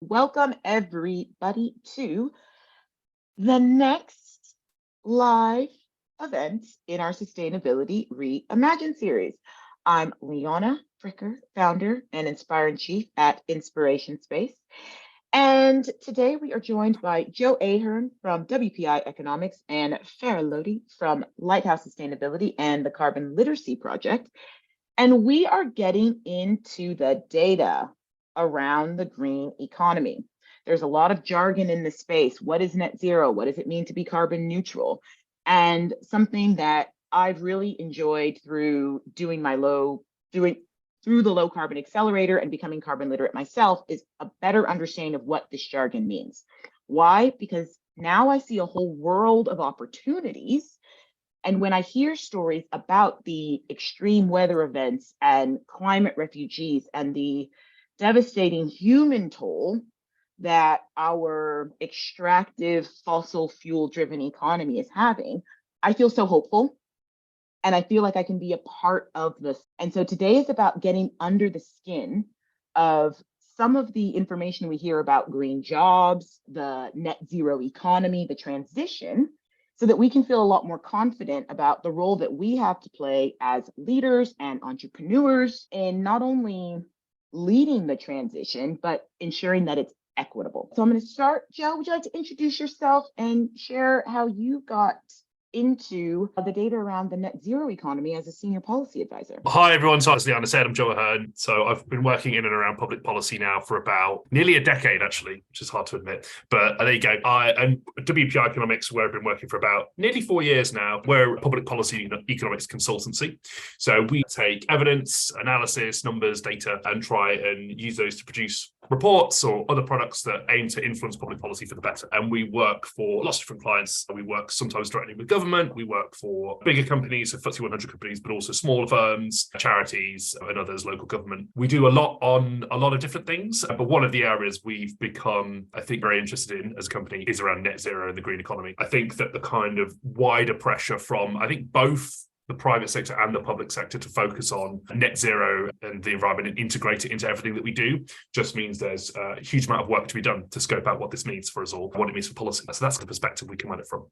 welcome everybody to the next live event in our Sustainability Reimagined series. I'm Liana Fricker, founder and Inspire-in-Chief at Inspiration Space. And today we are joined by Joe Ahern from WPI Economics and Farah Lodi from Lighthouse Sustainability and the Carbon Literacy Project. And we are getting into the data around the green economy. There's a lot of jargon in this space. What is net zero? What does it mean to be carbon neutral? And something that I've really enjoyed through doing through the low carbon accelerator and becoming carbon literate myself is a better understanding of what this jargon means. Why? Because now I see a whole world of opportunities. And when I hear stories about the extreme weather events and climate refugees and the devastating human toll that our extractive fossil fuel driven economy is having, I feel so hopeful. And I feel like I can be a part of this. And so today is about getting under the skin of some of the information we hear about green jobs, the net zero economy, the transition, so that we can feel a lot more confident about the role that we have to play as leaders and entrepreneurs in not only leading the transition, but ensuring that it's equitable. So I'm going to start. Joe, would you like to introduce yourself and share how you got into the data around the net zero economy as a senior policy advisor? Hi, everyone. So as Liana said, I'm Joe Ahern. So I've been working in and around public policy now for about nearly a decade, actually, which is hard to admit. But there you go. And WPI Economics, where I've been working for about nearly 4 years now, we're a public policy economics consultancy. So we take evidence, analysis, numbers, data, and try and use those to produce reports or other products that aim to influence public policy for the better. And we work for lots of different clients. We work sometimes directly with government. We work for bigger companies, so FTSE 100 companies, but also smaller firms, charities, and others, local government. We do a lot on a lot of different things. But one of the areas we've become, I think, very interested in as a company is around net zero and the green economy. I think that the kind of wider pressure from, I think, both the private sector and the public sector to focus on net zero and the environment and integrate it into everything that we do just means there's a huge amount of work to be done to scope out what this means for us all, what it means for policy. So that's the perspective we come at it from.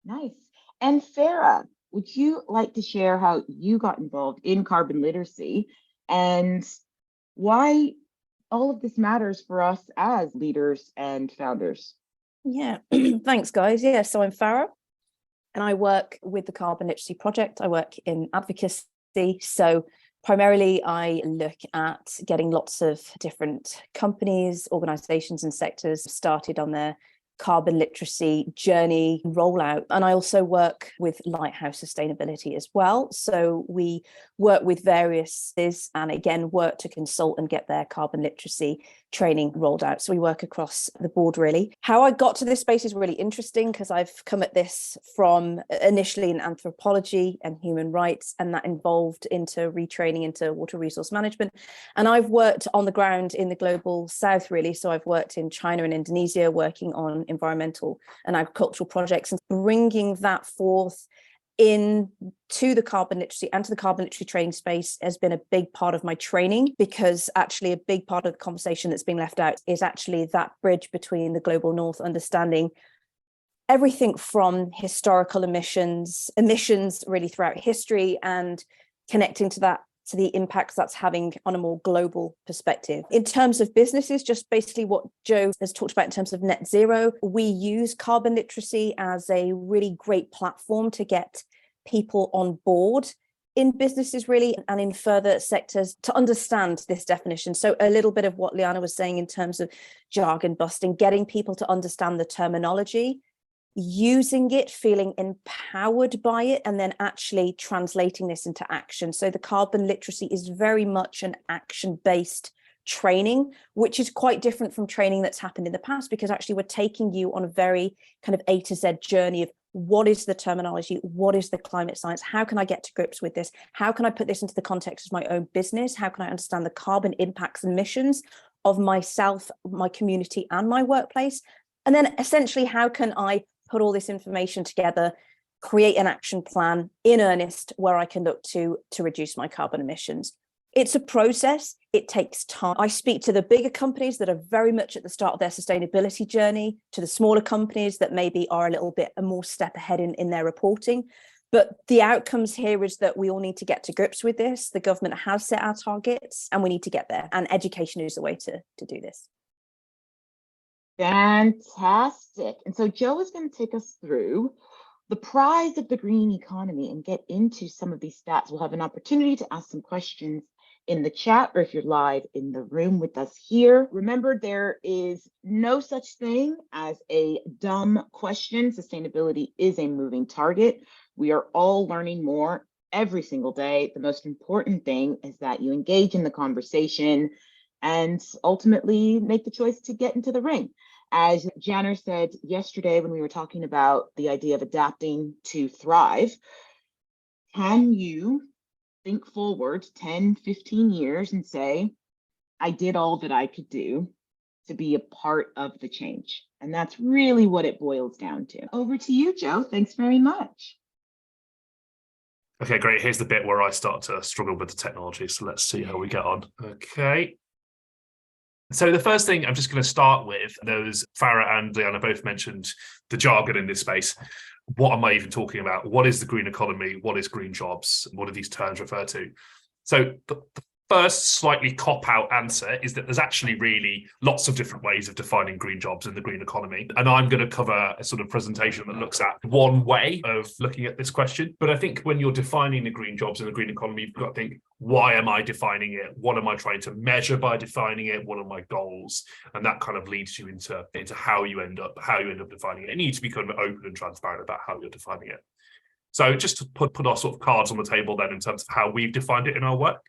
Nice. And Farah, would you like to share how you got involved in carbon literacy and why all of this matters for us as leaders and founders? Yeah, thanks, guys. Yeah, so I'm Farah, and I work with the Carbon Literacy Project. I work in advocacy. So primarily, I look at getting lots of different companies, organizations, and sectors started on their carbon literacy journey rollout. And I also work with Lighthouse Sustainability as well. So we work with various and again work to consult and get their carbon literacy training rolled out. So we work across the board, really. How I got to this space is really interesting because I've come at this from initially in anthropology and human rights, and that involved into retraining into water resource management. And I've worked on the ground in the global south, really. So I've worked in China and Indonesia, working on environmental and agricultural projects, and bringing that forth into the carbon literacy and to the carbon literacy training space has been a big part of my training, because actually a big part of the conversation that's being left out is actually that bridge between the global north, understanding everything from historical emissions really throughout history, and connecting to that, to the impacts that's having on a more global perspective. In terms of businesses, just basically what Joe has talked about in terms of net zero, we use carbon literacy as a really great platform to get people on board in businesses, really, and in further sectors to understand this definition. So a little bit of what Liana was saying in terms of jargon busting, getting people to understand the terminology, using it, feeling empowered by it, and then actually translating this into action. So the carbon literacy is very much an action-based training, which is quite different from training that's happened in the past, because actually we're taking you on a very kind of A to Z journey of what is the terminology, what is the climate science, how can I get to grips with this, how can I put this into the context of my own business, how can I understand the carbon impacts and emissions of myself, my community, and my workplace, and then essentially how can I put all this information together, create an action plan in earnest where I can look to reduce my carbon emissions. It's a process. It takes time. I speak to the bigger companies that are very much at the start of their sustainability journey, to the smaller companies that maybe are a little bit a more step ahead in their reporting. But the outcomes here is that we all need to get to grips with this. The government has set our targets and we need to get there. And education is the way to do this. Fantastic. And so Joe is going to take us through the prize of the green economy and get into some of these stats. We'll have an opportunity to ask some questions in the chat, or if you're live in the room with us here. Remember, there is no such thing as a dumb question. Sustainability is a moving target. We are all learning more every single day. The most important thing is that you engage in the conversation and ultimately make the choice to get into the ring. As Janner said yesterday when we were talking about the idea of adapting to thrive, can you think forward 10, 15 years and say, I did all that I could do to be a part of the change? And that's really what it boils down to. Over to you, Joe. Thanks very much. Okay, great. Here's the bit where I start to struggle with the technology. So let's see how we get on. Okay. So the first thing I'm just going to start with, those Farah and Liana both mentioned the jargon in this space. What am I even talking about? What is the green economy? What is green jobs? What do these terms refer to? So the first slightly cop-out answer is that there's actually really lots of different ways of defining green jobs in the green economy. And I'm going to cover a sort of presentation that looks at one way of looking at this question. But I think when you're defining the green jobs in the green economy, you've got to think, why am I defining it? What am I trying to measure by defining it? What are my goals? And that kind of leads you into how you end up defining it. It needs to be kind of open and transparent about how you're defining it. So just to put our sort of cards on the table then in terms of how we've defined it in our work.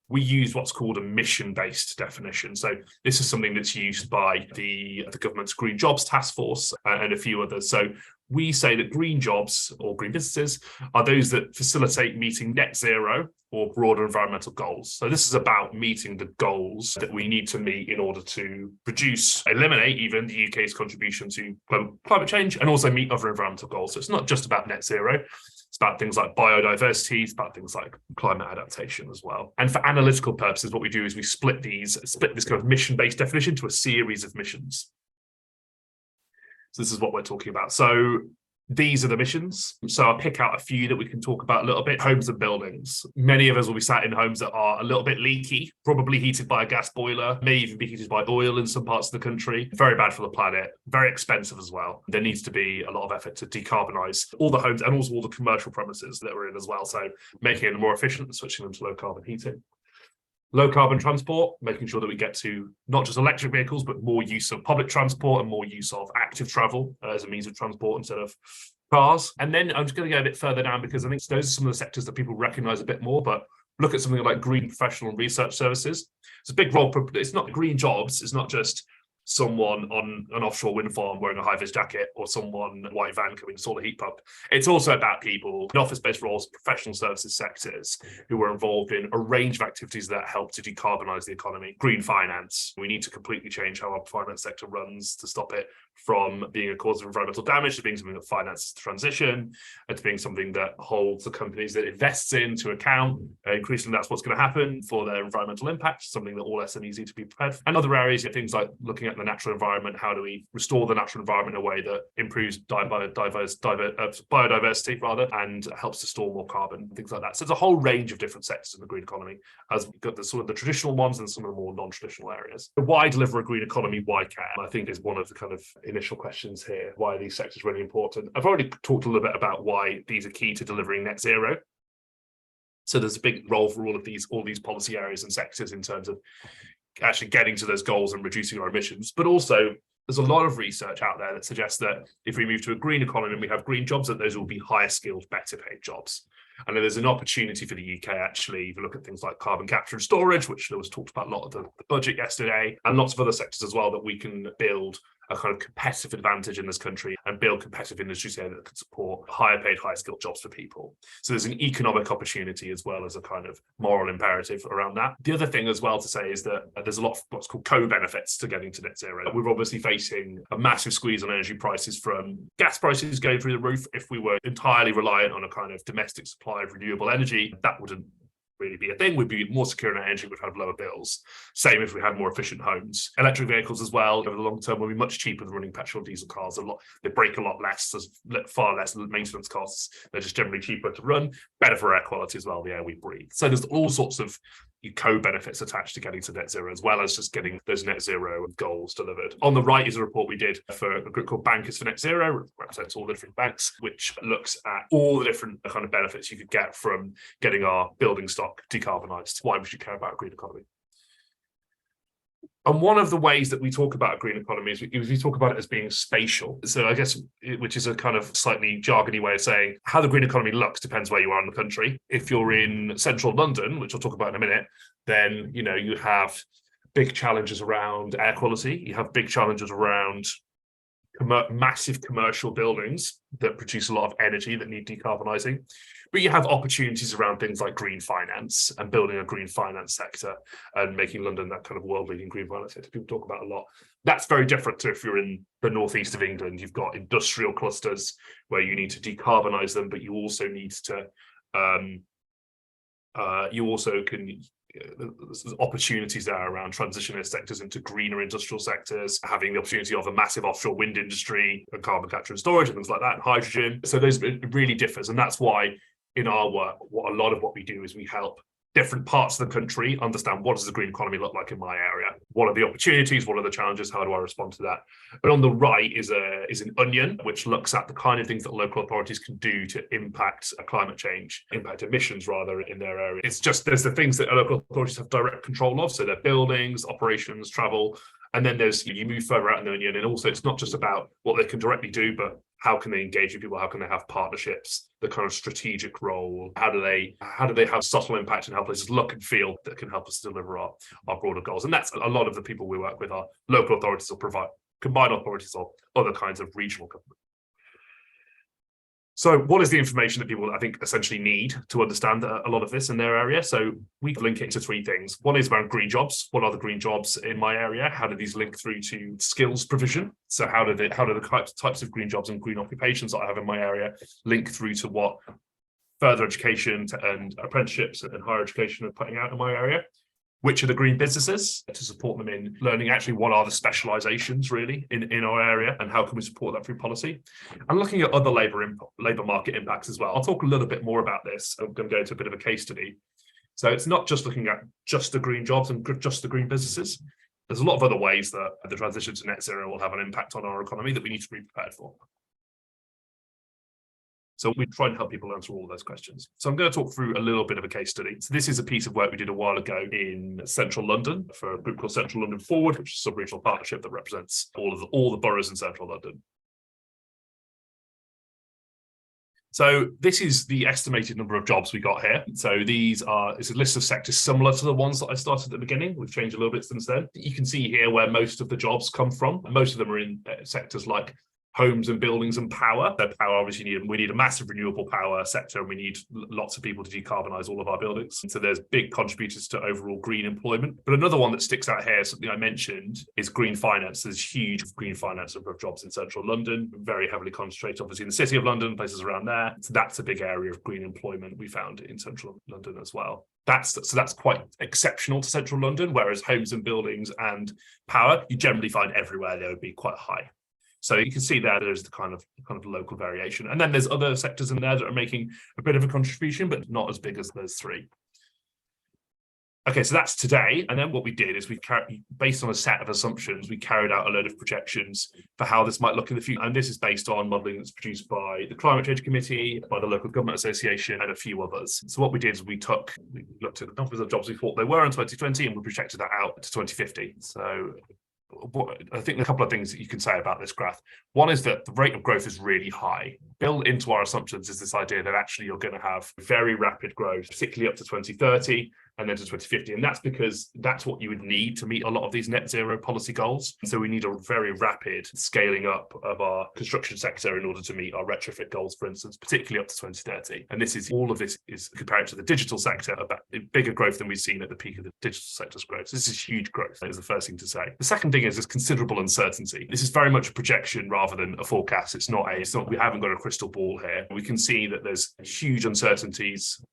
We use what's called a mission-based definition. So this is something that's used by the government's Green Jobs Task Force and a few others. So we say that green jobs or green businesses are those that facilitate meeting net zero or broader environmental goals. So this is about meeting the goals that we need to meet in order to eliminate even the UK's contribution to global climate change and also meet other environmental goals. So it's not just about net zero. It's about things like biodiversity, it's about things like climate adaptation as well. And for analytical purposes, what we do is we split this kind of mission-based definition to a series of missions. So this is what we're talking about. So these are the missions. So I'll pick out a few that we can talk about a little bit. Homes and buildings. Many of us will be sat in homes that are a little bit leaky, probably heated by a gas boiler, may even be heated by oil in some parts of the country. Very bad for the planet, very expensive as well. There needs to be a lot of effort to decarbonise all the homes and also all the commercial premises that we're in as well. So making it more efficient and switching them to low carbon heating. Low carbon transport, making sure that we get to not just electric vehicles, but more use of public transport and more use of active travel as a means of transport instead of cars. And then I'm just going to go a bit further down because I think those are some of the sectors that people recognize a bit more, but look at something like green professional and research services. It's a big role. It's not green jobs. It's not just someone on an offshore wind farm wearing a high-vis jacket or someone in a white van coming to install a heat pump. It's also about people in office-based roles, professional services sectors who are involved in a range of activities that help to decarbonize the economy. Green finance. We need to completely change how our finance sector runs to stop it from being a cause of environmental damage to being something that finances the transition and to being something that holds the companies that invests in to account. Increasingly, that's what's going to happen for their environmental impact, something that all SMEs need to be prepared for. And other areas, things like looking at the natural environment. How do we restore the natural environment in a way that improves biodiversity rather, and helps to store more carbon, things like that. So there's a whole range of different sectors in the green economy, as we've got the sort of the traditional ones and some of the more non-traditional areas. Why deliver a green economy? Why care? I think is one of the kind of initial questions here. Why are these sectors really important? I've already talked a little bit about why these are key to delivering net zero. So there's a big role for all these policy areas and sectors in terms of actually getting to those goals and reducing our emissions. But also, there's a lot of research out there that suggests that if we move to a green economy and we have green jobs, that those will be higher skilled, better paid jobs. And there's an opportunity for the UK, actually, if you look at things like carbon capture and storage, which there was talked about a lot of the budget yesterday, and lots of other sectors as well, that we can build a kind of competitive advantage in this country and build competitive industries here that can support higher paid, higher skilled jobs for people. So there's an economic opportunity as well as a kind of moral imperative around that. The other thing as well to say is that there's a lot of what's called co-benefits to getting to net zero. We're obviously facing a massive squeeze on energy prices from gas prices going through the roof. If we were entirely reliant on a kind of domestic supply of renewable energy, that wouldn't really be a thing. We'd be more secure in our energy, we'd have lower bills. Same if we had more efficient homes. Electric vehicles as well, over the long term, will be much cheaper than running petrol and diesel cars. They break a lot less, there's far less maintenance costs. They're just generally cheaper to run, better for air quality as well, the air we breathe. So there's all sorts of co-benefits attached to getting to net zero, as well as just getting those net zero goals delivered. On the right is a report we did for a group called Bankers for Net Zero, it represents all the different banks, which looks at all the different kind of benefits you could get from getting our building stock decarbonised. Why we should care about a green economy. And one of the ways that we talk about a green economy is we talk about it as being spatial. So I guess, which is a kind of slightly jargony way of saying how the green economy looks depends where you are in the country. If you're in central London, which I'll talk about in a minute, then, you know, you have big challenges around air quality. You have big challenges around massive commercial buildings that produce a lot of energy that need decarbonising. But you have opportunities around things like green finance and building a green finance sector and making London that kind of world-leading green finance sector people talk about a lot. That's very different to if you're in the northeast of England. You've got industrial clusters where you need to decarbonise them, but you also need to, there's opportunities there around transitioning sectors into greener industrial sectors, having the opportunity of a massive offshore wind industry and carbon capture and storage and things like that, and hydrogen. So it really differs. And that's why in our work, a lot of what we do is we help different parts of the country understand what does the green economy look like in my area? What are the opportunities? What are the challenges? How do I respond to that? But on the right is an onion, which looks at the kind of things that local authorities can do to impact climate change, impact emissions rather in their area. It's just, there's the things that local authorities have direct control of. So their buildings, operations, travel. And then you move further out in the onion. And also it's not just about what they can directly do, but how can they engage with people? How can they have partnerships? The kind of strategic role. How do they have subtle impact and how places look and feel that can help us deliver our broader goals? And that's a lot of the people we work with are local authorities or combined authorities or other kinds of regional government. So what is the information that people, I think, essentially need to understand a lot of this in their area? So we link it to three things. One is around green jobs. What are the green jobs in my area? How do these link through to skills provision? So how do the types of green jobs and green occupations that I have in my area link through to what further education and apprenticeships and higher education are putting out in my area? Which are the green businesses to support them in learning actually what are the specializations really in our area and how can we support that through policy? And looking at other labour market impacts as well. I'll talk a little bit more about this. I'm going to go into a bit of a case study. So it's not just looking at just the green jobs and just the green businesses. There's a lot of other ways that the transition to net zero will have an impact on our economy that we need to be prepared for. So we try and help people answer all of those questions. So I'm going to talk through a little bit of a case study. So this is a piece of work we did a while ago in central London for a group called Central London Forward, which is a sub-regional partnership that represents all the boroughs in central London. So this is the estimated number of jobs we got here. So it's a list of sectors similar to the ones that I started at the beginning. We've changed a little bit since then. You can see here where most of the jobs come from. Most of them are in sectors like homes and buildings and power. Their power, obviously, we need a massive renewable power sector, and we need lots of people to decarbonise all of our buildings. And so there's big contributors to overall green employment. But another one that sticks out here, something I mentioned, is green finance. There's huge green finance number of jobs in central London, very heavily concentrated, obviously, in the city of London, places around there. So that's a big area of green employment we found in central London as well. That's quite exceptional to central London, whereas homes and buildings and power, you generally find everywhere they would be quite high. So you can see there's the kind of local variation. And then there's other sectors in there that are making a bit of a contribution, but not as big as those three. Okay, so that's today. And then what we did is based on a set of assumptions, we carried out a load of projections for how this might look in the future. And this is based on modelling that's produced by the Climate Change Committee, by the Local Government Association, and a few others. So what we did is we looked at the numbers of jobs we thought they were in 2020, and we projected that out to 2050. So I think a couple of things that you can say about this graph. One is that the rate of growth is really high. Built into our assumptions is this idea that actually you're going to have very rapid growth, particularly up to 2030 and then to 2050. And that's because that's what you would need to meet a lot of these net zero policy goals. And so we need a very rapid scaling up of our construction sector in order to meet our retrofit goals, for instance, particularly up to 2030. And all of this is compared to the digital sector, about bigger growth than we've seen at the peak of the digital sector's growth. So this is huge growth. That is the first thing to say. The second thing is there's considerable uncertainty. This is very much a projection rather than a forecast. We haven't got a crystal ball here. We can see that there's huge uncertainties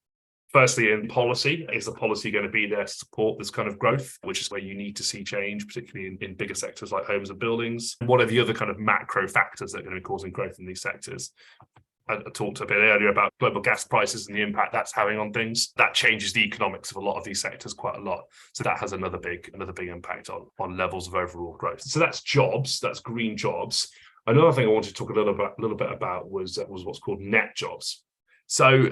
Firstly, in policy, is the policy going to be there to support this kind of growth, which is where you need to see change, particularly in bigger sectors like homes and buildings? And what are the other kind of macro factors that are going to be causing growth in these sectors? I talked a bit earlier about global gas prices and the impact that's having on things. That changes the economics of a lot of these sectors quite a lot. So that has another big impact on levels of overall growth. So that's jobs, that's green jobs. Another thing I wanted to talk a little bit about was what's called net jobs. So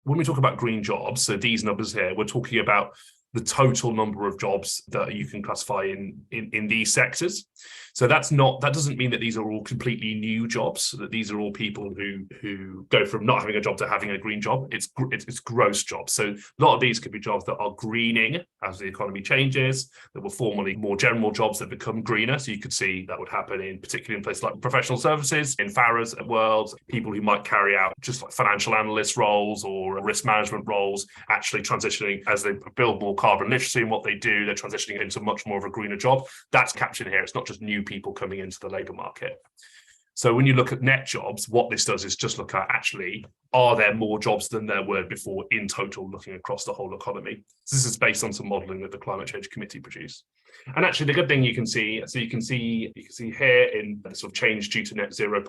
when we talk about green jobs, so these numbers here, we're talking about the total number of jobs that you can classify in these sectors. So that doesn't mean that these are all completely new jobs, that these are all people who go from not having a job to having a green job. It's gross jobs. So a lot of these could be jobs that are greening as the economy changes, that were formerly more general jobs that become greener. So you could see that would happen particularly in places like professional services, in Farah's world, people who might carry out just like financial analyst roles or risk management roles, actually transitioning as they build more carbon literacy in what they do, they're transitioning into much more of a greener job. That's captured here. It's not just new people coming into the labour market. So when you look at net jobs, what this does is just look at actually, are there more jobs than there were before in total, looking across the whole economy? So this is based on some modelling that the Climate Change Committee produced. And actually, the good thing you can see here in the sort of change due to net zero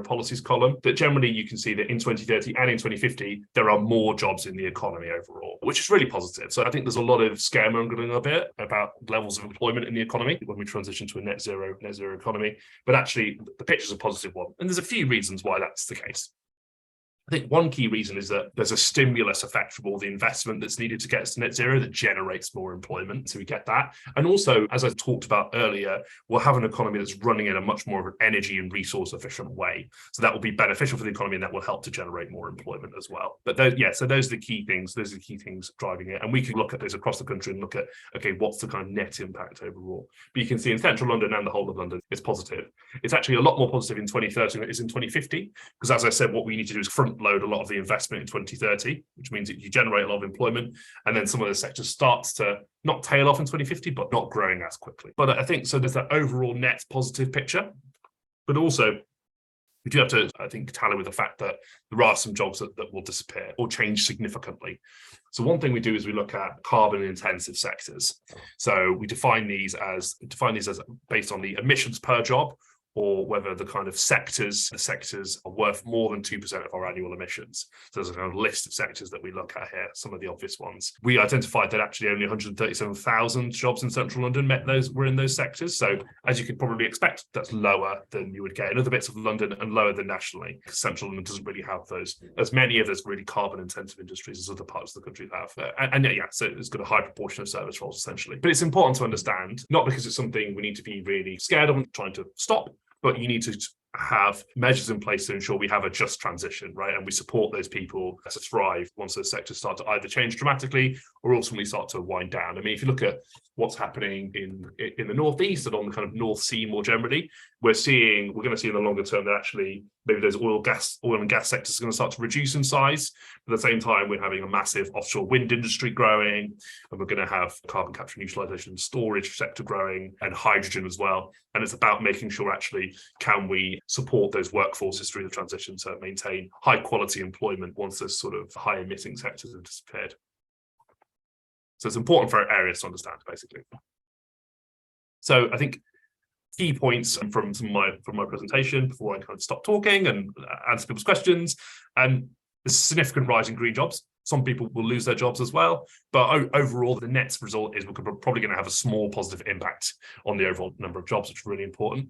policies column, that generally you can see that in 2030 and in 2050, there are more jobs in the economy overall, which is really positive. So I think there's a lot of scaremongering a bit about levels of employment in the economy when we transition to a net zero economy. But actually, the picture's a positive one. And there's a few reasons why that's the case. I think one key reason is that there's a stimulus effect from all the investment that's needed to get us to net zero that generates more employment. So we get that. And also, as I talked about earlier, we'll have an economy that's running in a much more of an energy and resource efficient way. So that will be beneficial for the economy and that will help to generate more employment as well. But so those are the key things. Those are the key things driving it. And we can look at those across the country and look at, okay, what's the kind of net impact overall? But you can see in central London and the whole of London, it's positive. It's actually a lot more positive in 2030 than it is in 2050. Because as I said, what we need to do is front load a lot of the investment in 2030, which means that you generate a lot of employment, and then some of the sectors starts to not tail off in 2050, but not growing as quickly. But I think so there's that overall net positive picture, but also we do have to, I think, tally with the fact that there are some jobs that will disappear or change significantly. So one thing we do is we look at carbon intensive sectors. So we define these as based on the emissions per job, or whether the kind of sectors are worth more than 2% of our annual emissions. So there's a kind of list of sectors that we look at here, some of the obvious ones. We identified that actually only 137,000 jobs in central London were in those sectors. So as you could probably expect, that's lower than you would get in other bits of London and lower than nationally, because central London doesn't really have as many of those really carbon intensive industries as other parts of the country have. So it's got a high proportion of service roles essentially. But it's important to understand, not because it's something we need to be really scared of and trying to stop, but you need to have measures in place to ensure we have a just transition, right? And we support those people to thrive once those sectors start to either change dramatically or ultimately start to wind down. I mean, if you look at what's happening in the Northeast and on the kind of North Sea more generally, we're going to see in the longer term that actually maybe those oil and gas sectors are going to start to reduce in size. But at the same time, we're having a massive offshore wind industry growing, and we're going to have carbon capture and utilization and storage sector growing, and hydrogen as well. And it's about making sure actually, can we support those workforces through the transition to maintain high quality employment once those sort of high emitting sectors have disappeared. So it's important for areas to understand, basically. So I think key points from my presentation before I kind of stop talking and answer people's questions. There's a significant rise in green jobs. Some people will lose their jobs as well, but overall, the net result is we're probably going to have a small positive impact on the overall number of jobs, which is really important.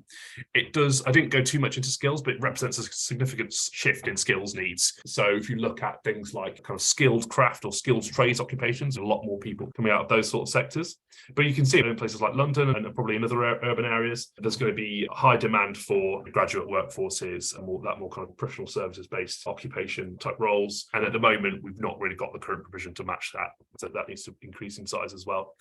It does, I didn't go too much into skills, but it represents a significant shift in skills needs. So if you look at things like kind of skilled craft or skilled trades occupations, a lot more people coming out of those sort of sectors. But you can see in places like London and probably in other urban areas, there's going to be high demand for graduate workforces and more kind of professional services based occupation type roles. And at the moment, we've not really got the current provision to match that. So that needs to increase in size as well.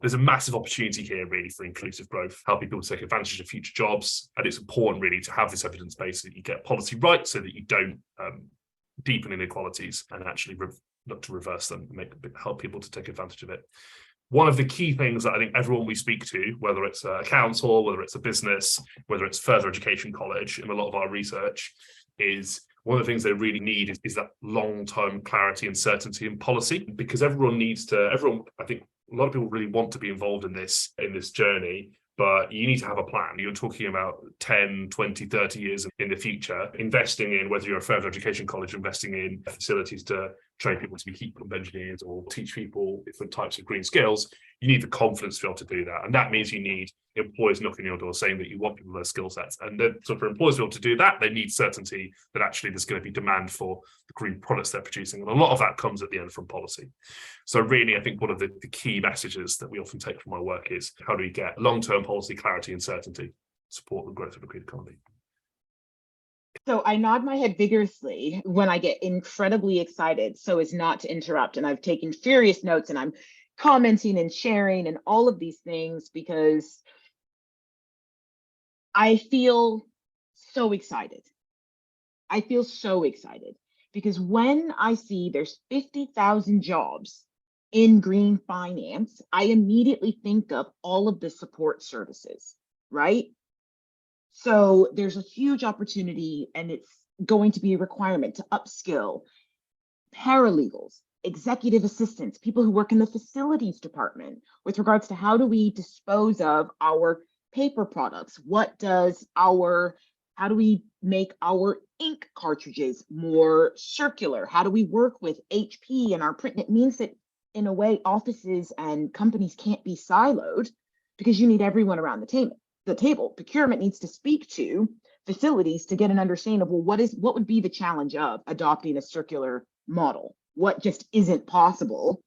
There's a massive opportunity here really for inclusive growth, helping people take advantage of future jobs. And it's important really to have this evidence base so that you get policy right so that you don't deepen inequalities and actually look to reverse them and help people to take advantage of it. One of the key things that I think everyone we speak to, whether it's a council, whether it's a business, whether it's further education college, in a lot of our research, is One of the things they really need is that long-term clarity and certainty in policy, because I think a lot of people really want to be involved in this journey, but you need to have a plan. You're talking about 10, 20, 30 years in the future, investing in, whether you're a further education college, investing in facilities to train people to be heat pump engineers or teach people different types of green skills. You need the confidence to be able to do that. And that means you need employers knocking on your door saying that you want people with those skill sets. And then, so for employers to be able to do that, they need certainty that actually there's going to be demand for the green products they're producing. And a lot of that comes at the end from policy. So really, I think one of the key messages that we often take from my work is how do we get long-term policy clarity and certainty to support the growth of the green economy? So I nod my head vigorously when I get incredibly excited so as not to interrupt. And I've taken furious notes and I'm commenting and sharing and all of these things because I feel so excited. I feel so excited because when I see there's 50,000 jobs in green finance, I immediately think of all of the support services, right? So there's a huge opportunity and it's going to be a requirement to upskill paralegals, executive assistants, people who work in the facilities department with regards to how do we dispose of our paper products? How do we make our ink cartridges more circular? How do we work with HP and our print? It means that in a way, offices and companies can't be siloed because you need everyone around the table. Procurement needs to speak to facilities to get an understanding of, well, what would be the challenge of adopting a circular model? What just isn't possible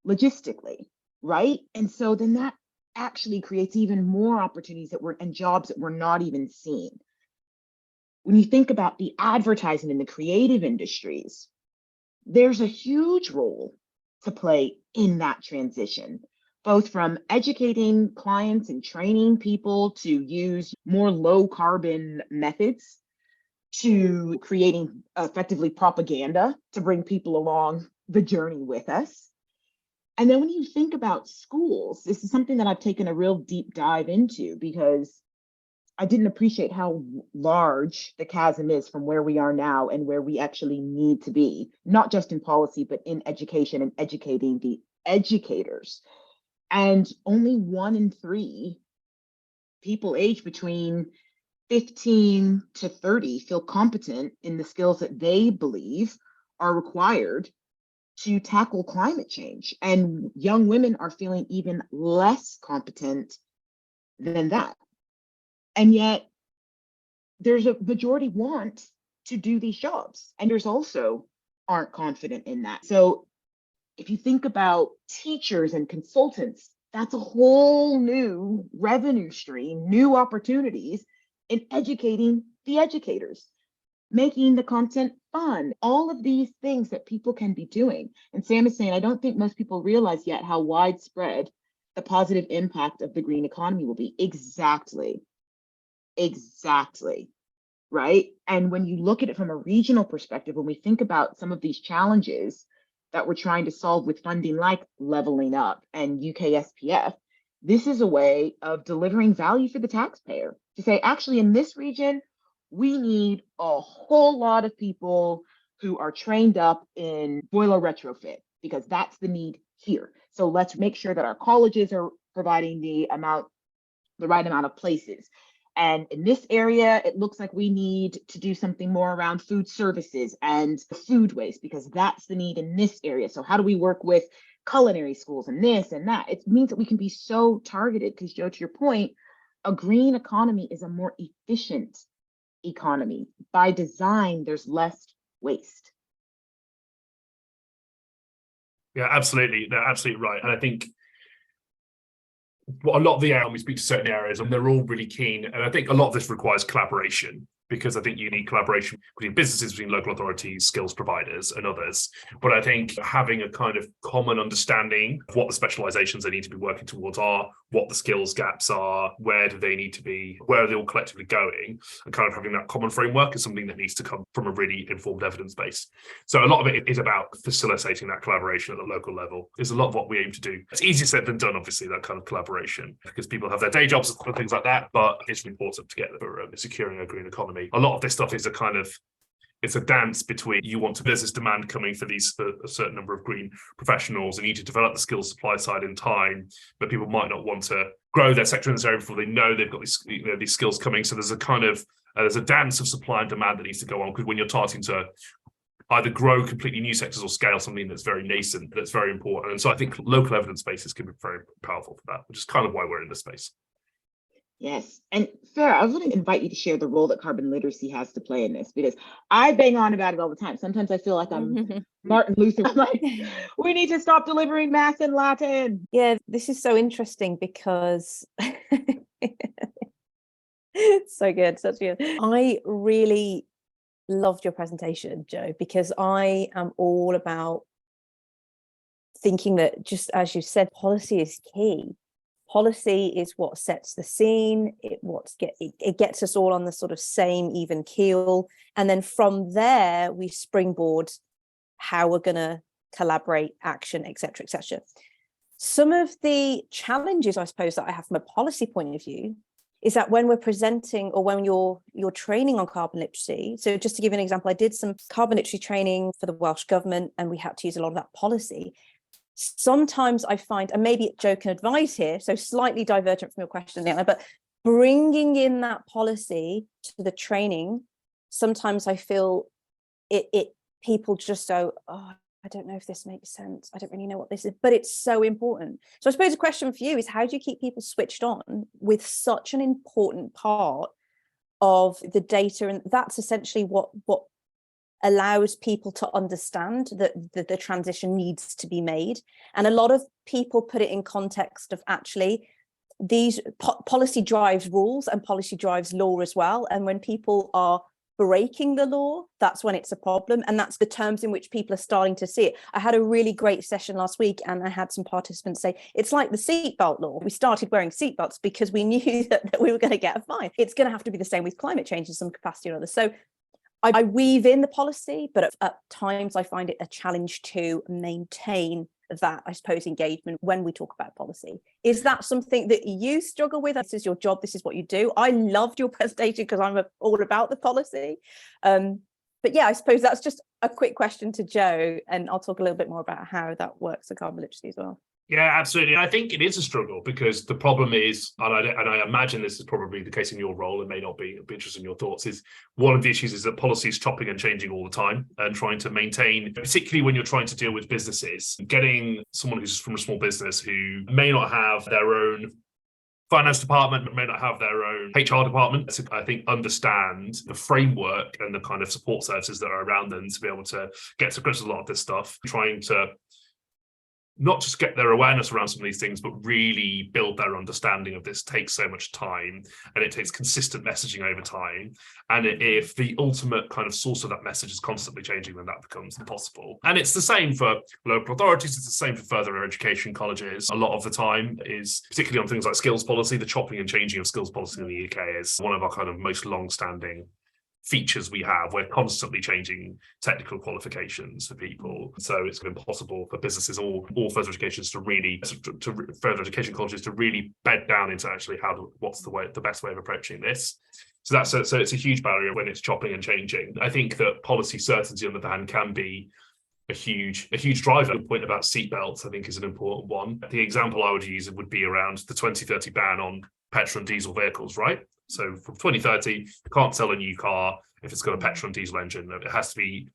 logistically, right? And so then that actually creates even more opportunities and jobs that we're not even seeing. When you think about the advertising and the creative industries, there's a huge role to play in that transition, both from educating clients and training people to use more low carbon methods to creating effectively propaganda to bring people along the journey with us. And then when you think about schools, this is something that I've taken a real deep dive into because I didn't appreciate how large the chasm is from where we are now and where we actually need to be, not just in policy, but in education and educating the educators. And only 1 in 3 people aged between 15 to 30 feel competent in the skills that they believe are required to tackle climate change. And young women are feeling even less competent than that. And yet there's a majority want to do these jobs. And there's also aren't confident in that. So if you think about teachers and consultants, that's a whole new revenue stream, new opportunities in educating the educators, making the content fun, all of these things that people can be doing. And Sam is saying, I don't think most people realize yet how widespread the positive impact of the green economy will be. Exactly, right? And when you look at it from a regional perspective, when we think about some of these challenges that we're trying to solve with funding like Leveling Up and UK SPF, this is a way of delivering value for the taxpayer to say, actually, in this region, we need a whole lot of people who are trained up in boiler retrofit because that's the need here. So let's make sure that our colleges are providing the right amount of places. And in this area, it looks like we need to do something more around food services and food waste because that's the need in this area. So how do we work with culinary schools and this and that? It means that we can be so targeted because, Joe, to your point, a green economy is a more efficient economy. By design, there's less waste. Yeah, absolutely. They're absolutely right. And I think a lot of the we speak to certain areas and they're all really keen. And I think a lot of this requires collaboration because I think you need collaboration between businesses, between local authorities, skills providers and others. But I think having a kind of common understanding of what the specializations they need to be working towards are, what the skills gaps are, where do they need to be, where are they all collectively going, and kind of having that common framework is something that needs to come from a really informed evidence base. So a lot of it is about facilitating that collaboration at the local level. Is a lot of what we aim to do. It's easier said than done, obviously, that kind of collaboration, because people have their day jobs and things like that, but it's important to get for securing a green economy. A lot of this stuff is a kind of it's a dance between you want to business demand coming for a certain number of green professionals, and you need to develop the skills supply side in time, but people might not want to grow their sector in this area before they know they've got these skills coming. So there's a kind of there's a dance of supply and demand that needs to go on, because when you're starting to either grow completely new sectors or scale something that's very nascent, that's very important. And so I think local evidence bases can be very powerful for that, which is kind of why we're in this space. Yes. And Farah, I want to invite you to share the role that carbon literacy has to play in this, because I bang on about it all the time. Sometimes I feel like I'm Martin Luther. I'm like, we need to stop delivering math in Latin. Yeah, this is so interesting because so good, such good. I really loved your presentation, Joe, because I am all about thinking that, just as you said, policy is key. Policy is what sets the scene. It gets us all on the sort of same even keel, and then from there we springboard how we're going to collaborate, action, etc., etc. Some of the challenges, I suppose, that I have from a policy point of view is that when we're presenting, or when you're training on carbon literacy. So just to give you an example, I did some carbon literacy training for the Welsh government, and we had to use a lot of that policy. Sometimes I find, and maybe Joe can advise here, so slightly divergent from your question, but bringing in that policy to the training, sometimes I feel people just go, oh, I don't know if this makes sense. I don't really know what this is, but it's so important. So I suppose the question for you is, how do you keep people switched on with such an important part of the data? And that's essentially what allows people to understand that the transition needs to be made. And a lot of people put it in context of, actually, these policy drives rules and policy drives law as well. And when people are breaking the law, that's when it's a problem. And that's the terms in which people are starting to see it. I had a really great session last week, and I had some participants say, it's like the seatbelt law. We started wearing seatbelts because we knew that we were going to get a fine. It's going to have to be the same with climate change in some capacity or other. So I weave in the policy, but at times I find it a challenge to maintain that, I suppose, engagement when we talk about policy. Is that something that you struggle with? This is your job, this is what you do. I loved your presentation because I'm all about the policy. But yeah, I suppose that's just a quick question to Joe, and I'll talk a little bit more about how that works for carbon literacy as well. Yeah, absolutely. I think it is a struggle, because the problem is, and I imagine this is probably the case in your role, it may not be, it'd be interested in your thoughts, is one of the issues is that policy is chopping and changing all the time, and trying to maintain, particularly when you're trying to deal with businesses, getting someone who's from a small business who may not have their own finance department, but may not have their own HR department, to, I think, understand the framework and the kind of support services that are around them to be able to get to grips with a lot of this stuff, trying to not just get their awareness around some of these things, but really build their understanding of this takes so much time, and it takes consistent messaging over time. And if the ultimate kind of source of that message is constantly changing, then that becomes impossible. And it's the same for local authorities. It's the same for further education colleges. A lot of the time is, particularly on things like skills policy, the chopping and changing of skills policy in the UK is one of our kind of most long-standing features we have. We're constantly changing technical qualifications for people, so it's impossible for businesses or further educations to further education colleges to really bed down into actually what's the best way of approaching this. So it's a huge barrier when it's chopping and changing. I think that policy certainty, on the other hand, can be a huge driver. The point about seatbelts, I think, is an important one. The example I would use would be around the 2030 ban on petrol and diesel vehicles, right? So from 2030, you can't sell a new car if it's got a petrol and diesel engine. It has to be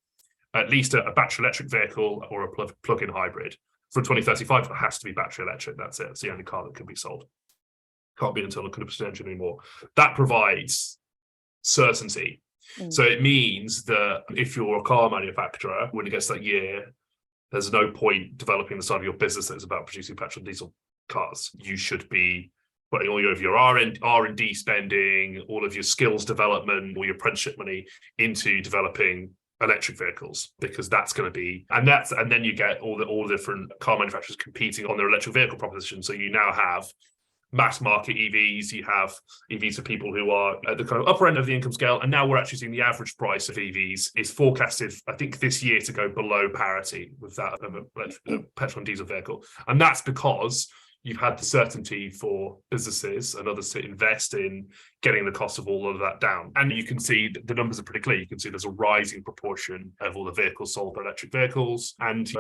at least a battery electric vehicle or a plug-in hybrid. From 2035, it has to be battery electric. That's it. It's the only car that can be sold. Can't be an internal combustion engine anymore. That provides certainty. So it means that if you're a car manufacturer, when it gets that year, there's no point developing the side of your business that is about producing petrol and diesel cars. You should be putting all of your R&D spending, all of your skills development, all your apprenticeship money into developing electric vehicles, because that's going to be, and then you get all the different car manufacturers competing on their electric vehicle proposition. So you now have mass market EVs, you have EVs for people who are at the kind of upper end of the income scale, and now we're actually seeing the average price of EVs is forecasted, I think, this year to go below parity with that of a petrol and diesel vehicle. And that's because you've had the certainty for businesses and others to invest in getting the cost of all of that down. And you can see the numbers are pretty clear. You can see there's a rising proportion of all the vehicles sold for electric vehicles. And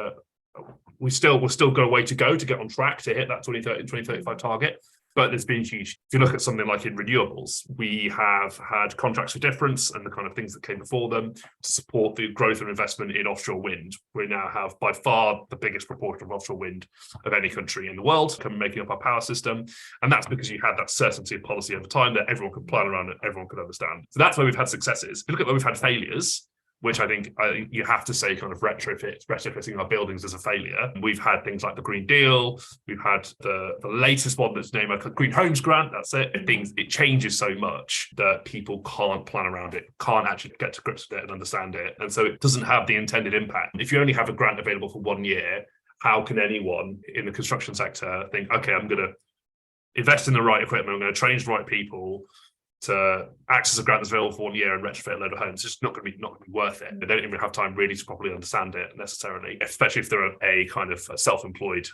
we've still got a way to go to get on track to hit that 2035 target. But there's been huge. If you look at something like in renewables, we have had contracts for difference and the kind of things that came before them to support the growth and investment in offshore wind. We now have by far the biggest proportion of offshore wind of any country in the world making up our power system. And that's because you had that certainty of policy over time that everyone could plan around it, everyone could understand. So that's where we've had successes. If you look at where we've had failures, which I think you have to say kind of retrofitting our buildings as a failure. We've had things like the Green Deal. We've had the latest one that's named a Green Homes Grant. That's it. It changes so much that people can't plan around it, can't actually get to grips with it and understand it. And so it doesn't have the intended impact. If you only have a grant available for 1 year, how can anyone in the construction sector think, okay, I'm going to invest in the right equipment, I'm going to train the right people to access a grant that's available for 1 year and retrofit a load of homes? It's just not going to be worth it. They don't even have time really to properly understand it necessarily, especially if they're a kind of self-employed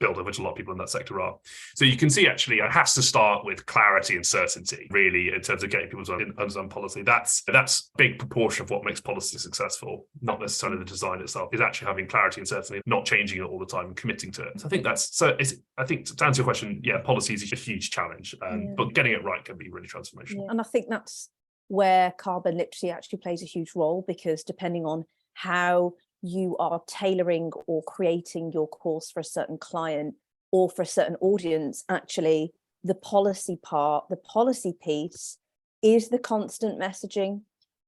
builder, which a lot of people in that sector are. So you can see actually it has to start with clarity and certainty, really, in terms of getting people to understand policy. That's a big proportion of what makes policy successful, not necessarily the design itself, is actually having clarity and certainty, not changing it all the time and committing to it. So I think to answer your question, yeah, policy is a huge challenge, but getting it right can be really transformational. Yeah. And I think that's where carbon literacy actually plays a huge role, because depending on how you are tailoring or creating your course for a certain client or for a certain audience, actually the policy piece is the constant messaging.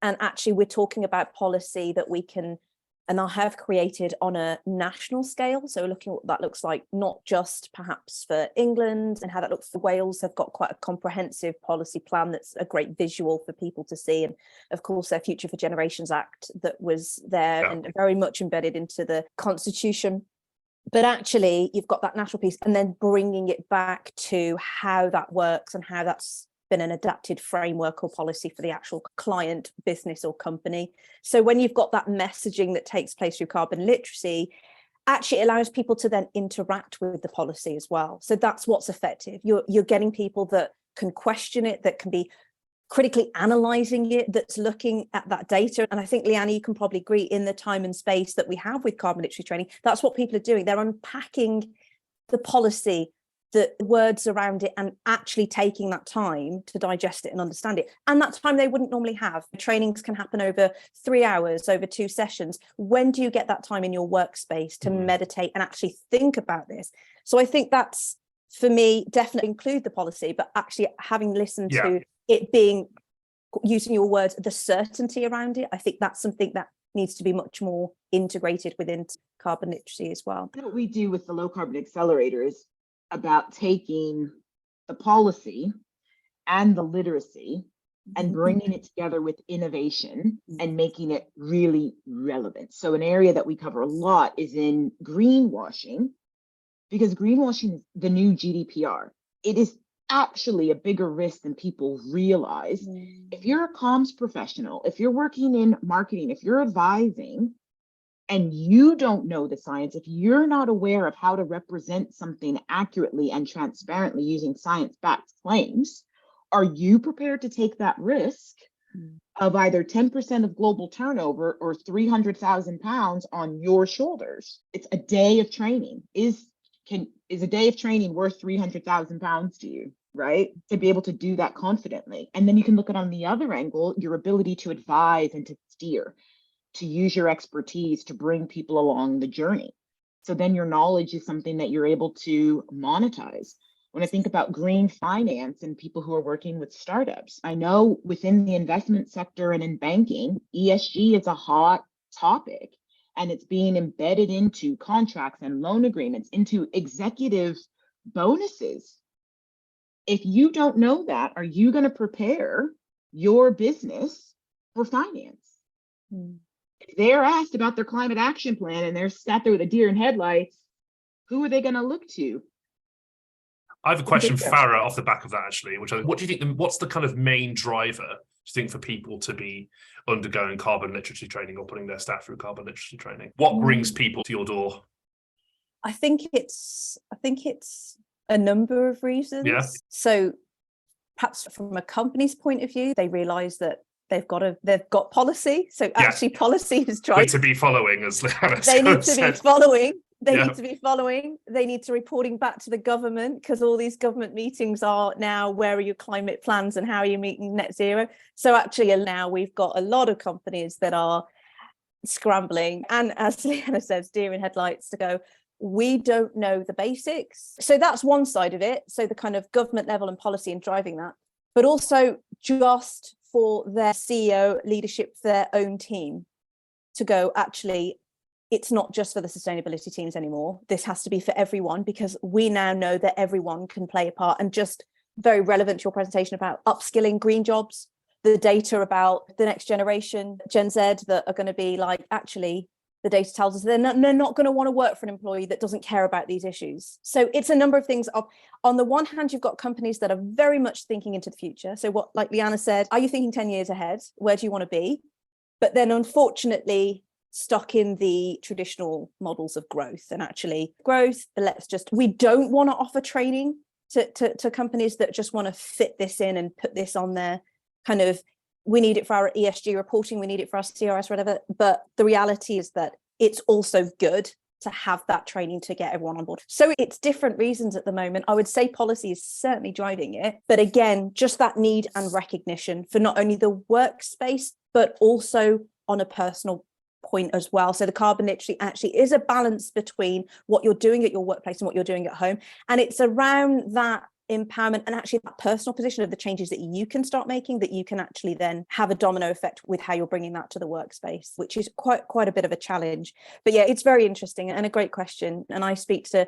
And actually we're talking about policy that we can and I have created on a national scale. So looking at what that looks like, not just perhaps for England and how that looks for Wales, have got quite a comprehensive policy plan that's a great visual for people to see. And of course, their Future for Generations Act that was there and very much embedded into the Constitution. But actually, you've got that national piece and then bringing it back to how that works and how that's been an adapted framework or policy for the actual client, business or company. So when you've got that messaging that takes place through carbon literacy, actually it allows people to then interact with the policy as well. So that's what's effective. You're getting people that can question it, that can be critically analysing it, that's looking at that data. And I think, Leanna, you can probably agree, in the time and space that we have with carbon literacy training, that's what people are doing. They're unpacking the policy, the words around it, and actually taking that time to digest it and understand it. And that time they wouldn't normally have. Trainings can happen over 3 hours, over 2 sessions. When do you get that time in your workspace to meditate and actually think about this? So I think that's, for me, definitely include the policy, but actually having listened to it being, using your words, the certainty around it, I think that's something that needs to be much more integrated within carbon literacy as well. What we do with the Low Carbon Accelerator is about taking the policy and the literacy and bringing it together with innovation and making it really relevant. So an area that we cover a lot is in greenwashing, because greenwashing is the new GDPR. It is actually a bigger risk than people realize. If you're a comms professional, if you're working in marketing, if you're advising, and you don't know the science, if you're not aware of how to represent something accurately and transparently using science-backed claims, are you prepared to take that risk of either 10% of global turnover or 300,000 pounds on your shoulders? It's a day of training. Is a day of training worth 300,000 pounds to you, right? To be able to do that confidently. And then you can look at, on the other angle, your ability to advise and to steer, to use your expertise to bring people along the journey. So then your knowledge is something that you're able to monetize. When I think about green finance and people who are working with startups, I know within the investment sector and in banking, ESG is a hot topic, and it's being embedded into contracts and loan agreements, into executive bonuses. If you don't know that, are you going to prepare your business for finance? If they're asked about their climate action plan and they're sat there with a deer in headlights, who are they going to look to? I have a question for Farah off the back of that, actually. What do you think? What's the kind of main driver, do you think, for people to be undergoing carbon literacy training or putting their staff through carbon literacy training? What brings people to your door? I think it's a number of reasons. Yeah. So perhaps from a company's point of view, they realize that they've got policy. So actually policy is trying to be following, as Leanna they need to said. be following. They Yeah. need to be following. They need to reporting back to the government, because all these government meetings are now, where are your climate plans and how are you meeting net zero? So actually now we've got a lot of companies that are scrambling. And as Leanna says, deer in headlights to go, we don't know the basics. So that's one side of it. So the kind of government level and policy and driving that, but also just for their CEO leadership, for their own team to go, actually, it's not just for the sustainability teams anymore. This has to be for everyone, because we now know that everyone can play a part. And just very relevant to your presentation about upskilling, green jobs, the data about the next generation, Gen Z, that are going to be like, actually, the data tells us they're not going to want to work for an employee that doesn't care about these issues. So it's a number of things. On the one hand, you've got companies that are very much thinking into the future. So what, like Leanna said, are you thinking 10 years ahead? Where do you want to be? But then unfortunately, stuck in the traditional models of growth, and actually growth, we don't want to offer training to companies that just want to fit this in and put this on their kind of, we need it for our ESG reporting, we need it for our CRS, whatever. But the reality is that it's also good to have that training to get everyone on board. So it's different reasons at the moment. I would say policy is certainly driving it. But again, just that need and recognition for not only the workspace, but also on a personal point as well. So the carbon literacy actually is a balance between what you're doing at your workplace and what you're doing at home. And it's around that empowerment and actually that personal position of the changes that you can start making, that you can actually then have a domino effect with how you're bringing that to the workspace, which is quite a bit of a challenge. But yeah, it's very interesting and a great question. And I speak to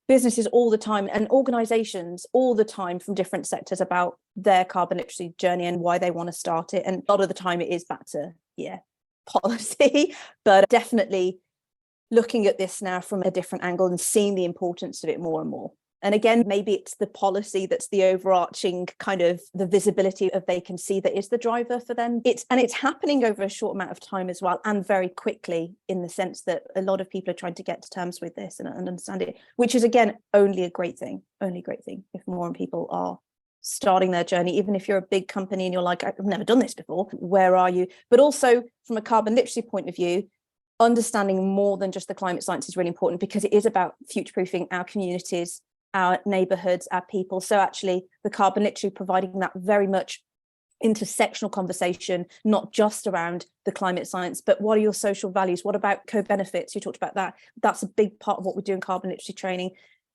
businesses all the time and organizations all the time from different sectors about their carbon literacy journey and why they want to start it. And a lot of the time it is back to, policy, but definitely looking at this now from a different angle and seeing the importance of it more and more. And again, maybe it's the policy that's the overarching kind of the visibility of they can see that is the driver for them. It's happening over a short amount of time as well, and very quickly, in the sense that a lot of people are trying to get to terms with this and understand it, which is again only a great thing if more people are starting their journey. Even if you're a big company and you're like, I've never done this before, where are you? But also from a carbon literacy point of view, understanding more than just the climate science is really important, because it is about future-proofing our communities, our neighborhoods, our people. So actually the carbon literacy providing that very much intersectional conversation, not just around the climate science, but what are your social values? What about co-benefits? You talked about that. That's a big part of what we do in carbon literacy training.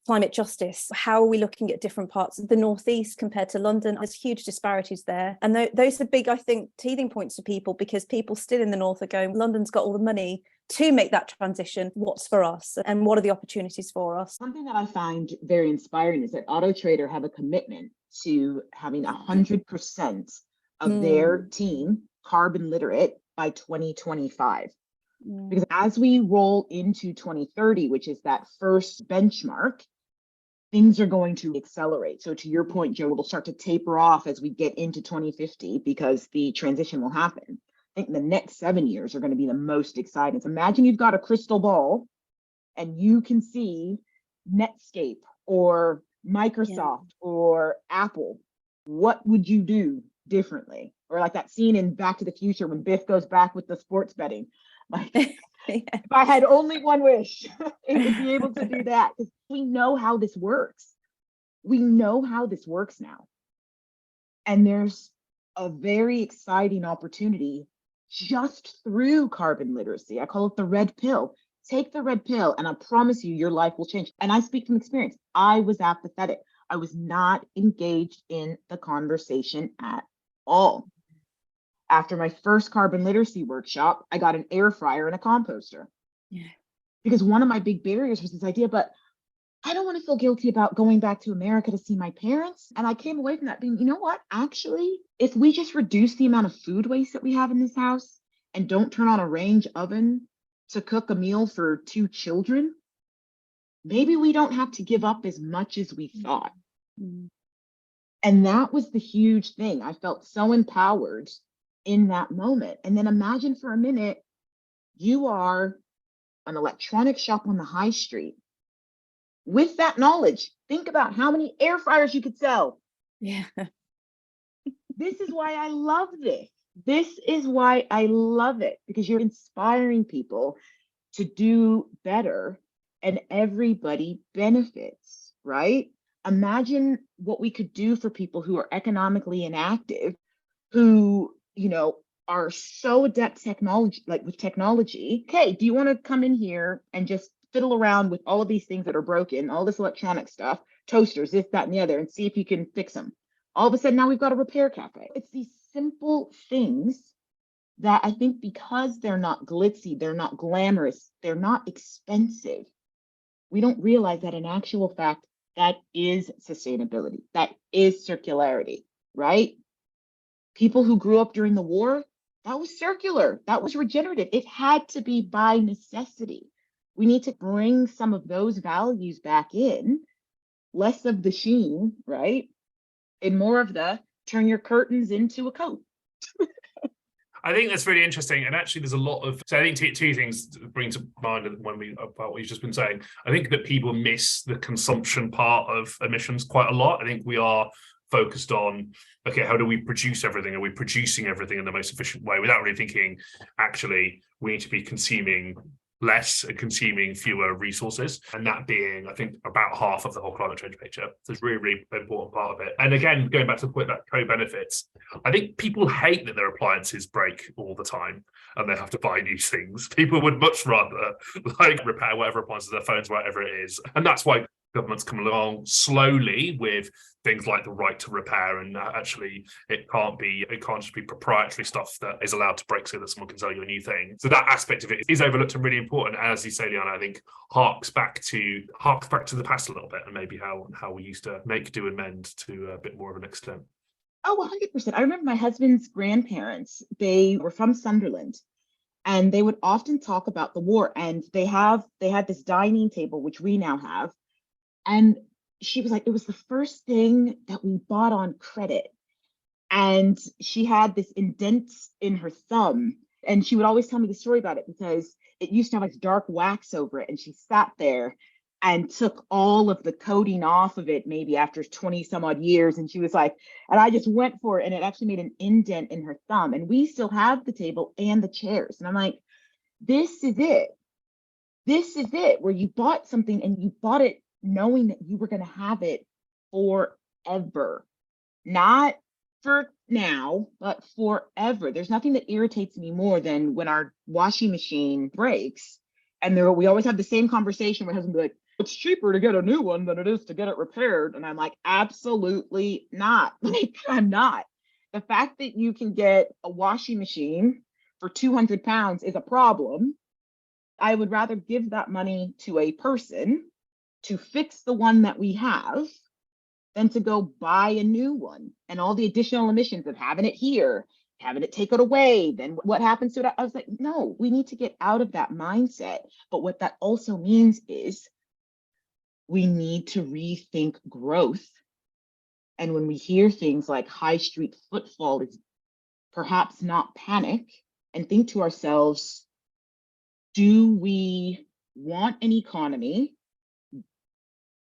Climate justice, how are we looking at different parts of the Northeast compared to London? There's huge disparities there. And those are big, I think, teething points for people, because people still in the North are going, London's got all the money to make that transition. What's for us? And what are the opportunities for us? Something that I find very inspiring is that Auto Trader have a commitment to having 100% of their team carbon literate by 2025. Because as we roll into 2030, which is that first benchmark, things are going to accelerate. So to your point, Joe, it'll start to taper off as we get into 2050, because the transition will happen. I think the next 7 years are going to be the most exciting. So imagine you've got a crystal ball and you can see Netscape or Microsoft or Apple. What would you do differently? Or like that scene in Back to the Future when Biff goes back with the sports betting. Like, if I had only one wish, it would be able to do that, because we know how this works. We know how this works now. And there's a very exciting opportunity just through carbon literacy. I call it the red pill. Take the red pill, and I promise you, your life will change. And I speak from experience. I was apathetic. I was not engaged in the conversation at all. After my first carbon literacy workshop, I got an air fryer and a composter. Yeah. Because one of my big barriers was this idea, but I don't want to feel guilty about going back to America to see my parents. And I came away from that being, you know what? Actually, if we just reduce the amount of food waste that we have in this house and don't turn on a range oven to cook a meal for 2 children, maybe we don't have to give up as much as we thought. Mm-hmm. And that was the huge thing. I felt so empowered in that moment. And then imagine for a minute, you are an electronics shop on the high street With that knowledge, think about how many air fryers you could sell. Yeah. This is why I love this. This is why I love it, because you're inspiring people to do better and everybody benefits, right? Imagine what we could do for people who are economically inactive, who, are so adept technology, like with technology. Okay, do you want to come in here and just fiddle around with all of these things that are broken, all this electronic stuff, toasters, this, that, and the other, and see if you can fix them? All of a sudden, now we've got a repair cafe. It's these simple things that I think, because they're not glitzy, they're not glamorous, they're not expensive, we don't realize that in actual fact, that is sustainability, that is circularity, right? People who grew up during the war, that was circular, that was regenerative. It had to be by necessity. We need to bring some of those values back in, less of the sheen, right? And more of the turn your curtains into a coat. I think that's really interesting. And actually, there's a lot of, so I think two things bring to mind about what you've just been saying. I think that people miss the consumption part of emissions quite a lot. I think we are focused on, okay, how do we produce everything? Are we producing everything in the most efficient way without really thinking, actually, we need to be consuming less and consuming fewer resources, and that being, I think, about half of the whole climate change picture. So it's really, really important part of it. And again, going back to the point about co-benefits, I think people hate that their appliances break all the time and they have to buy new things. People would much rather repair whatever appliances, their phones, whatever it is. And that's why governments come along slowly with things like the right to repair, and actually it can't just be proprietary stuff that is allowed to break so that someone can sell you a new thing. So that aspect of it is overlooked and really important. And as you say, Liana, I think harks back to the past a little bit, and maybe how we used to make, do, and mend to a bit more of an extent. Oh, 100%. I remember my husband's grandparents, they were from Sunderland, and they would often talk about the war, and they had this dining table, which we now have. And she was like, it was the first thing that we bought on credit. And she had this indent in her thumb. And she would always tell me the story about it, because it used to have like dark wax over it. And she sat there and took all of the coating off of it, maybe after 20 some odd years. And she was like, and I just went for it, and it actually made an indent in her thumb. And we still have the table and the chairs. And I'm like, this is it. This is it, where you bought something and you bought it knowing that you were going to have it forever, not for now, but forever. There's nothing that irritates me more than when our washing machine breaks, and we always have the same conversation. My husband will be like, it's cheaper to get a new one than it is to get it repaired. And I'm like, absolutely not. Like, I'm not. The fact that you can get a washing machine for 200 pounds is a problem. I would rather give that money to a person to fix the one that we have than to go buy a new one, and all the additional emissions of having it here, having it taken away, then what happens to it? I was like, no, we need to get out of that mindset. But what that also means is we need to rethink growth. And when we hear things like high street footfall is perhaps not panic, and think to ourselves, do we want an economy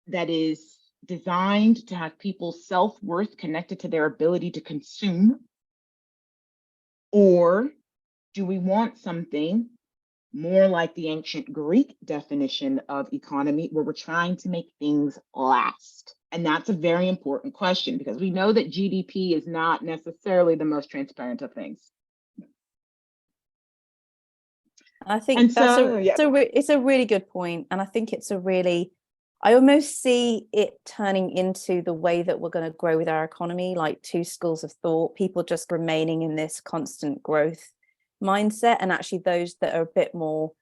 that is designed to have people's self-worth connected to their ability to consume? Or do we want something more like the ancient Greek definition of economy, where we're trying to make things last? And that's a very important question, because we know that GDP is not necessarily the most transparent of things. I think And that's so, it's a really good point. And I think I almost see it turning into the way that we're going to grow with our economy, like two schools of thought, people just remaining in this constant growth mindset, and actually those that are a bit more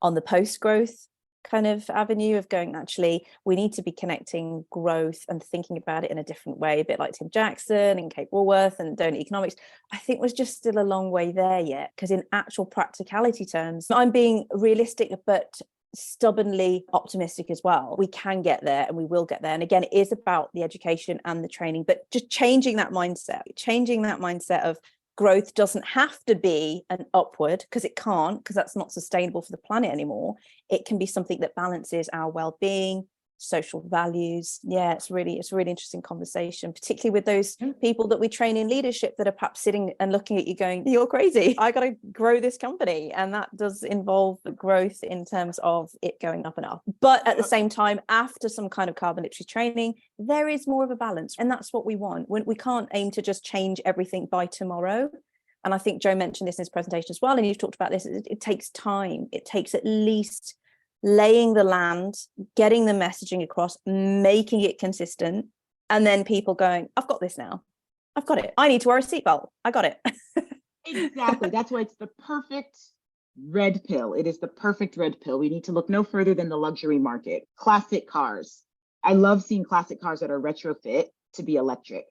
on the post-growth kind of avenue of going, actually, we need to be connecting growth and thinking about it in a different way, a bit like Tim Jackson and Kate Woolworth and Donut Economics. I think we're just still a long way there yet, because in actual practicality terms, I'm being realistic, but stubbornly optimistic as well. We can get there, and we will get there. And again, it is about the education and the training, but just changing that mindset of growth doesn't have to be an upward, because it can't, because that's not sustainable for the planet anymore. It can be something that balances our well-being, social values. Yeah, it's really interesting conversation, particularly with those people that we train in leadership that are perhaps sitting and looking at you going, you're crazy, I got to grow this company. And that does involve growth in terms of it going up and up. But at the same time, after some kind of carbon literacy training, there is more of a balance. And that's what we want. We can't aim to just change everything by tomorrow. And I think Joe mentioned this in his presentation as well, and you've talked about this, it takes time. It takes at least laying the land, getting the messaging across, making it consistent, and then people going, I've got this now. I've got it. I need to wear a seatbelt. I got it. Exactly. That's why it's the perfect red pill. It is the perfect red pill. We need to look no further than the luxury market. Classic cars. I love seeing classic cars that are retrofit to be electric,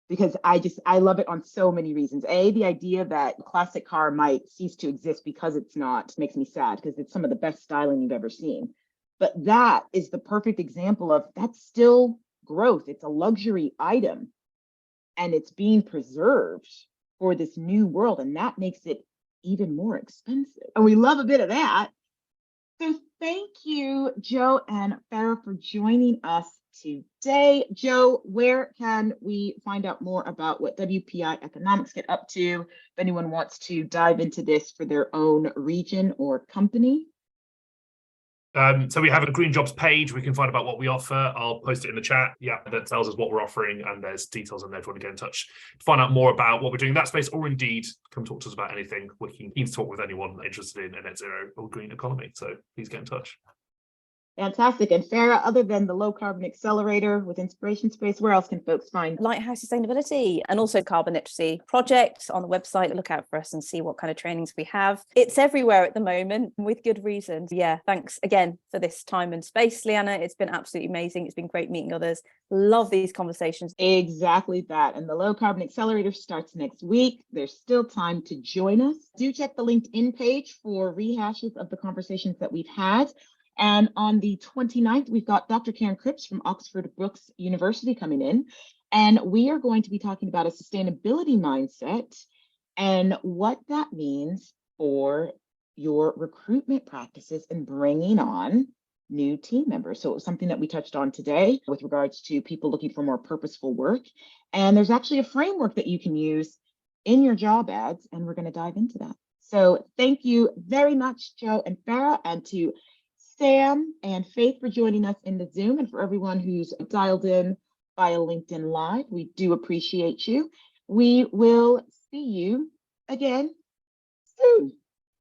because I love it on so many reasons. The idea that a classic car might cease to exist because it's not makes me sad, because it's some of the best styling you've ever seen. But that is the perfect example of that's still growth. It's a luxury item and it's being preserved for this new world. And that makes it even more expensive. And we love a bit of that. So thank you, Joe and Farah, for joining us today. Joe, where can we find out more about what WPI Economics get up to if anyone wants to dive into this for their own region or company? So we have a Green Jobs page. We can find about what we offer. I'll post it in the chat. Yeah, that tells us what we're offering, and there's details on there if you want to get in touch to find out more about what we're doing in that space, or indeed come talk to us about anything. We're keen to talk with anyone interested in a net zero or green economy. So please get in touch. Fantastic. And Farah, other than the Low Carbon Accelerator with Inspiration Space, where else can folks find Lighthouse Sustainability and also Carbon Literacy Project on the website? Look out for us and see what kind of trainings we have. It's everywhere at the moment with good reason. Yeah, thanks again for this time and space, Leanna. It's been absolutely amazing. It's been great meeting others. Love these conversations. Exactly that. And the Low Carbon Accelerator starts next week. There's still time to join us. Do check the LinkedIn page for rehashes of the conversations that we've had. And on the 29th, we've got Dr. Karen Cripps from Oxford Brookes University coming in. And we are going to be talking about a sustainability mindset and what that means for your recruitment practices and bringing on new team members. So it was something that we touched on today with regards to people looking for more purposeful work. And there's actually a framework that you can use in your job ads, and we're going to dive into that. So thank you very much, Joe and Farah, and to Sam and Faith for joining us in the Zoom, and for everyone who's dialed in via LinkedIn Live. We do appreciate you. We will see you again soon.